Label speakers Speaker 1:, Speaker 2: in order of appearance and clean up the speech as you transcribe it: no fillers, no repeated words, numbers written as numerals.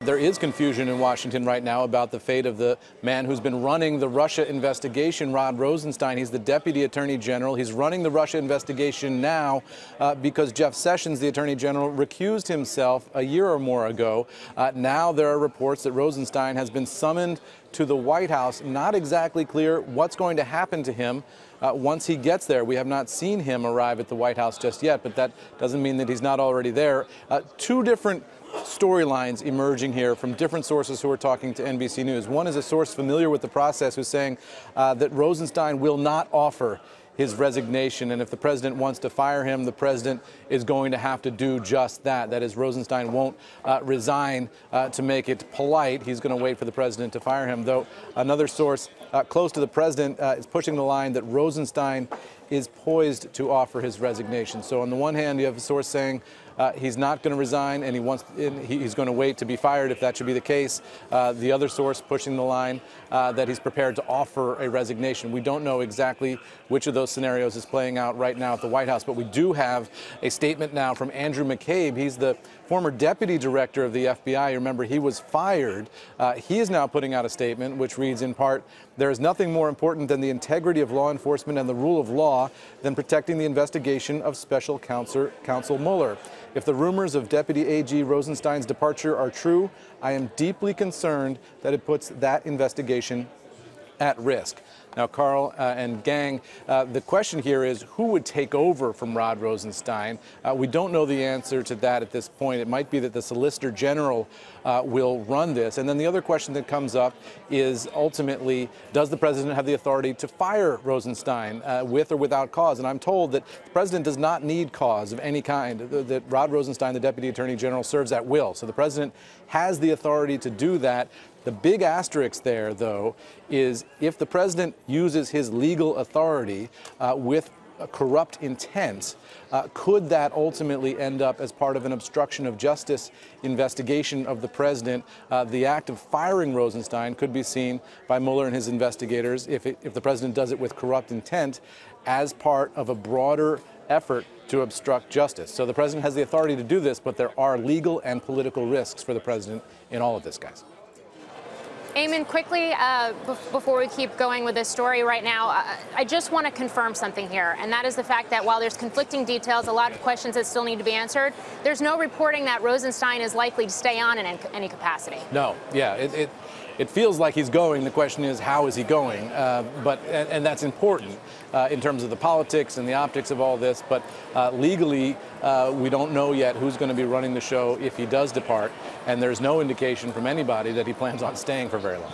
Speaker 1: There is confusion in Washington right now about the fate of the man who's been running the Russia investigation, Rod Rosenstein. He's the Deputy Attorney General. He's running the Russia investigation now because Jeff Sessions, the Attorney General, recused himself a year or more ago. Now there are reports that Rosenstein has been summoned to the White House. Not exactly clear what's going to happen to him once he gets there. We have not seen him arrive at the White House just yet, but that doesn't mean that he's not already there. Two different storylines emerging here from different sources who are talking to NBC News. One is a source familiar with the process who's saying that Rosenstein will not offer his resignation, and if the president wants to fire him, the president is going to have to do just that. That is, Rosenstein won't resign to make it polite. He's going to wait for the president to fire him, though another source close to the president is pushing the line that Rosenstein is poised to offer his resignation. So on the one hand, you have a source saying he's not going to resign and he's going to wait to be fired if that should be the case. The other source pushing the line that he's prepared to offer a resignation. We don't know exactly which of those scenarios is playing out right now at the White House, but we do have a statement now from Andrew McCabe. He's the former deputy director of the FBI. Remember, he was fired. He is now putting out a statement which reads in part, "There is nothing more important than the integrity of law enforcement and the rule of law than protecting the investigation of Special Counsel Mueller. If the rumors of Deputy AG Rosenstein's departure are true, I am deeply concerned that it puts that investigation at risk." Now, Carl and gang, the question here is who would take over from Rod Rosenstein? We don't know the answer to that at this point. It might be that the Solicitor General will run this. And then the other question that comes up is ultimately, does the president have the authority to fire Rosenstein with or without cause? And I'm told that the president does not need cause of any kind, that Rod Rosenstein, the Deputy Attorney General, serves at will. So the president has the authority to do that. The big asterisk there, though, is if the president uses his legal authority with a corrupt intent, could that ultimately end up as part of an obstruction of justice investigation of the president? The act of firing Rosenstein could be seen by Mueller and his investigators, if the president does it with corrupt intent, as part of a broader effort to obstruct justice. So the president has the authority to do this, but there are legal and political risks for the president in all of this, guys.
Speaker 2: Eamon, quickly, before we keep going with this story right now, I just want to confirm something here, and that is the fact that while there's conflicting details, a lot of questions that still need to be answered, there's no reporting that Rosenstein is likely to stay on in any capacity.
Speaker 1: No, yeah, it feels like he's going. The question is, how is he going? And that's important in terms of the politics and the optics of all this. But legally, we don't know yet who's going to be running the show if he does depart. And there's no indication from anybody that he plans on staying for very long.